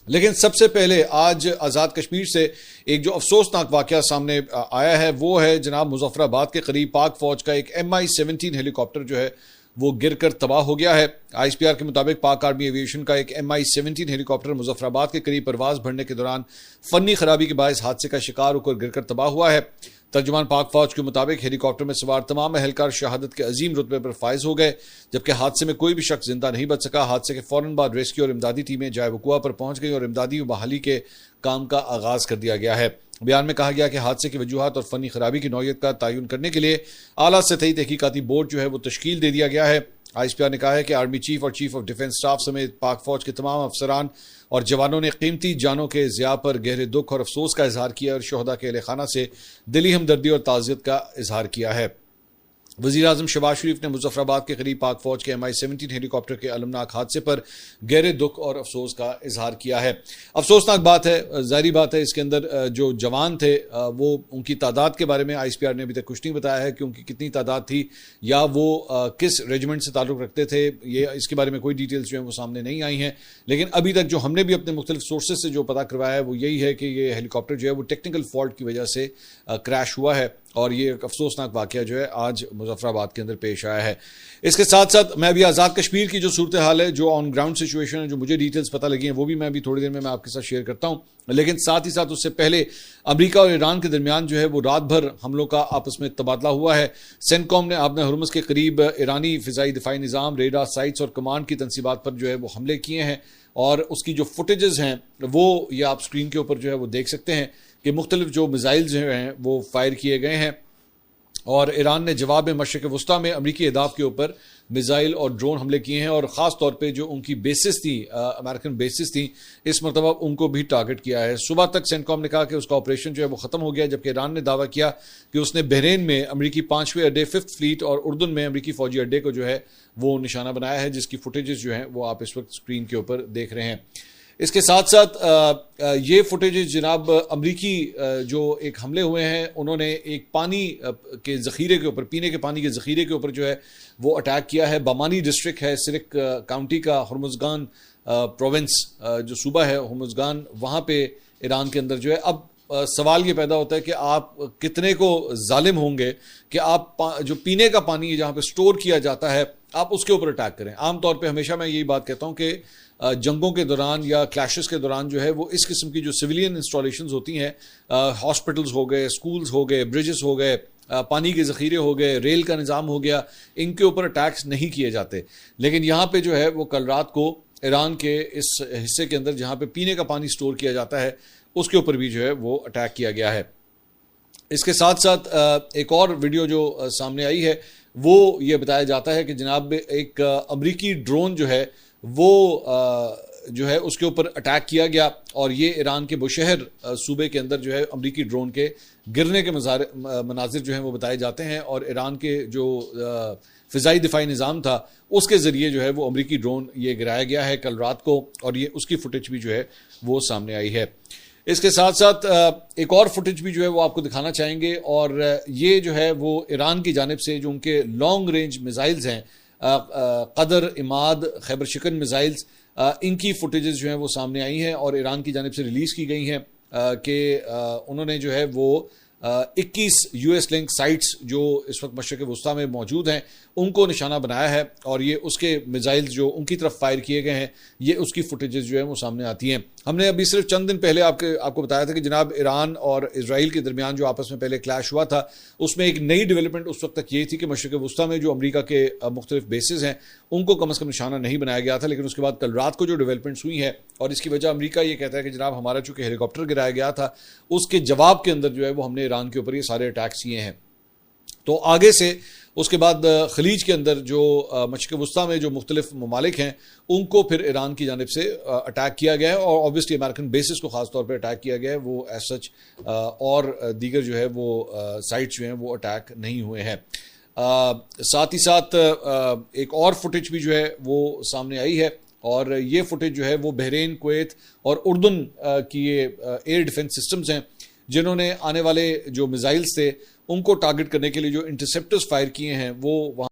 لیکن سب سے پہلے آج آزاد کشمیر سے ایک جو افسوسناک واقعہ سامنے آیا ہے وہ ہے جناب مظفر آباد کے قریب پاک فوج کا ایک MI-17 ہیلی کاپٹر جو ہے وہ گر کر تباہ ہو گیا ہے۔ ISPR کے مطابق پاک آرمی ایویشن کا ایک MI-17 ہیلی کاپٹر مظفر آباد کے قریب پرواز بھرنے کے دوران فنی خرابی کے باعث حادثے کا شکار ہو کر گر کر تباہ ہوا ہے۔ ترجمان پاک فوج کے مطابق ہیلی کاپٹر میں سوار تمام اہلکار شہادت کے عظیم رتبے پر فائز ہو گئے، جبکہ حادثے میں کوئی بھی شخص زندہ نہیں بچ سکا۔ حادثے کے فوراً بعد ریسکیو اور امدادی ٹیمیں جائے وقوع پر پہنچ گئی اور امدادی و بحالی کے کام کا آغاز کر دیا گیا ہے۔ بیان میں کہا گیا کہ حادثے کی وجوہات اور فنی خرابی کی نوعیت کا تعین کرنے کے لیے اعلیٰ سطحی تحقیقاتی بورڈ جو ہے وہ تشکیل دے دیا گیا ہے۔ ISPR نے کہا ہے کہ آرمی چیف اور چیف آف ڈیفنس سٹاف سمیت پاک فوج کے تمام افسران اور جوانوں نے قیمتی جانوں کے ضیاع پر گہرے دکھ اور افسوس کا اظہار کیا اور شہداء کے اہل خانہ سے دلی ہمدردی اور تعزیت کا اظہار کیا ہے۔ وزیر اعظم شہباز شریف نے مظفر آباد کے قریب پاک فوج کے MI-17 ہیلی کاپٹر کے المناک حادثے پر گہرے دکھ اور افسوس کا اظہار کیا ہے۔ افسوسناک بات ہے، ظاہری بات ہے، اس کے اندر جو جوان تھے وہ ان کی تعداد کے بارے میں ISPR نے ابھی تک کچھ نہیں بتایا ہے کہ ان کی کتنی تعداد تھی یا وہ کس ریجمنٹ سے تعلق رکھتے تھے، یہ اس کے بارے میں کوئی ڈیٹیلز جو ہیں وہ سامنے نہیں آئی ہیں۔ لیکن ابھی تک جو ہم نے بھی اپنے مختلف سورسز سے جو پتہ کروایا ہے وہ یہی ہے کہ یہ ہیلی کاپٹر جو ہے وہ ٹیکنیکل فالٹ کی وجہ سے کریش ہوا ہے اور یہ ایک افسوسناک واقعہ جو ہے آج مظفر آباد کے اندر پیش آیا ہے۔ اس کے ساتھ ساتھ میں ابھی آزاد کشمیر کی جو صورتحال ہے، جو آن گراؤنڈ سچویشن ہے، جو مجھے ڈیٹیلز پتہ لگی ہیں، وہ بھی میں ابھی تھوڑی دیر میں آپ کے ساتھ شیئر کرتا ہوں۔ لیکن ساتھ ہی ساتھ اس سے پہلے امریکہ اور ایران کے درمیان جو ہے وہ رات بھر حملوں کا آپس میں تبادلہ ہوا ہے۔ سینٹکام نے آبنہ ہرمز کے قریب ایرانی فضائی دفاعی نظام، ریڈار سائٹس اور کمانڈ کی تنصیبات پر جو ہے وہ حملے کیے ہیں اور اس کی جو فوٹیجز ہیں وہ یہ آپ سکرین کے اوپر جو ہے وہ دیکھ سکتے ہیں کہ مختلف جو میزائلز جو ہیں وہ فائر کیے گئے ہیں اور ایران نے جواب میں مشرق وسطیٰ میں امریکی اہداف کے اوپر میزائل اور ڈرون حملے کیے ہیں اور خاص طور پہ جو ان کی بیسز تھیں، امریکن بیسز تھیں، اس مرتبہ ان کو بھی ٹارگٹ کیا ہے۔ صبح تک سینٹکام نے کہا کہ اس کا آپریشن جو ہے وہ ختم ہو گیا، جبکہ ایران نے دعویٰ کیا کہ اس نے بحرین میں امریکی 5ویں اڈے 5th فلیٹ اور اردن میں امریکی فوجی اڈے کو جو ہے وہ نشانہ بنایا ہے، جس کی فوٹیجز جو ہیں وہ آپ اس وقت اسکرین کے اوپر دیکھ رہے ہیں۔ اس کے ساتھ ساتھ یہ فوٹیجز جناب امریکی جو ایک حملے ہوئے ہیں، انہوں نے ایک پانی کے ذخیرے کے اوپر، پینے کے پانی کے ذخیرے کے اوپر جو ہے وہ اٹیک کیا ہے۔ بامانی ڈسٹرکٹ ہے سرک کاؤنٹی کا، ہرمزگان پروونس جو صوبہ ہے ہرمزگان، وہاں پہ ایران کے اندر جو ہے اب سوال یہ پیدا ہوتا ہے کہ آپ کتنے کو ظالم ہوں گے کہ آپ جو پینے کا پانی جہاں پہ سٹور کیا جاتا ہے آپ اس کے اوپر اٹیک کریں۔ عام طور پہ ہمیشہ میں یہی بات کہتا ہوں کہ جنگوں کے دوران یا کلیشز کے دوران جو ہے وہ اس قسم کی جو سویلین انسٹالیشنز ہوتی ہیں، ہاسپٹلز ہو گئے، سکولز ہو گئے، برجز ہو گئے، پانی کے ذخیرے ہو گئے، ریل کا نظام ہو گیا، ان کے اوپر اٹیکس نہیں کیے جاتے۔ لیکن یہاں پہ جو ہے وہ کل رات کو ایران کے اس حصے کے اندر جہاں پہ پینے کا پانی سٹور کیا جاتا ہے اس کے اوپر بھی جو ہے وہ اٹیک کیا گیا ہے۔ اس کے ساتھ ساتھ ایک اور ویڈیو جو سامنے آئی ہے وہ یہ بتایا جاتا ہے کہ جناب ایک امریکی ڈرون جو ہے وہ جو ہے اس کے اوپر اٹیک کیا گیا اور یہ ایران کے بوشہر صوبے کے اندر جو ہے امریکی ڈرون کے گرنے کے مناظر جو ہیں وہ بتائے جاتے ہیں اور ایران کے جو فضائی دفاعی نظام تھا اس کے ذریعے جو ہے وہ امریکی ڈرون یہ گرایا گیا ہے کل رات کو اور یہ اس کی فوٹیج بھی جو ہے وہ سامنے آئی ہے۔ اس کے ساتھ ساتھ ایک اور فوٹیج بھی جو ہے وہ آپ کو دکھانا چاہیں گے اور یہ جو ہے وہ ایران کی جانب سے جو ان کے لانگ رینج میزائلز ہیں، قدر، اماد، خیبر شکن میزائلز، ان کی فوٹیجز جو ہیں وہ سامنے آئی ہیں اور ایران کی جانب سے ریلیز کی گئی ہیں کہ انہوں نے جو ہے وہ 21 US لنک سائٹس جو اس وقت مشرق وسطیٰ میں موجود ہیں ان کو نشانہ بنایا ہے اور یہ اس کے میزائلز جو ان کی طرف فائر کیے گئے ہیں یہ اس کی فوٹیجز جو ہیں وہ سامنے آتی ہیں۔ ہم نے ابھی صرف چند دن پہلے آپ کو بتایا تھا کہ جناب ایران اور اسرائیل کے درمیان جو آپس میں پہلے کلیش ہوا تھا اس میں ایک نئی ڈیولپمنٹ اس وقت تک یہ تھی کہ مشرق وسطیٰ میں جو امریکہ کے مختلف بیسز ہیں ان کو کم از کم نشانہ نہیں بنایا گیا تھا، لیکن اس کے بعد کل رات کو جو ڈیولپمنٹس ہوئی ہیں اور اس کی وجہ امریکہ یہ کہتا ہے کہ جناب ہمارا چونکہ ہیلی کاپٹر گرایا گیا تھا اس کے جواب کے اندر جو ہے وہ ہم نے ایران کے اوپر یہ سارے اٹیکس کیے ہیں۔ تو آگے سے اس کے بعد خلیج کے اندر جو مشرق وسطیٰ میں جو مختلف ممالک ہیں ان کو پھر ایران کی جانب سے اٹیک کیا گیا ہے اور اوبویسلی امریکن بیسز کو خاص طور پہ اٹیک کیا گیا ہے، وہ ایز سچ اور دیگر جو ہے وہ سائٹس جو ہیں وہ اٹیک نہیں ہوئے ہیں۔ ساتھ ہی ساتھ ایک اور فوٹیج بھی جو ہے وہ سامنے آئی ہے اور یہ فوٹیج جو ہے وہ بحرین، کویت اور اردن کی یہ ایئر ڈیفنس سسٹمز ہیں جنہوں نے آنے والے جو میزائلز تھے ان کو ٹارگٹ کرنے کے لیے جو انٹرسیپٹرز فائر کیے ہیں وہ وہاں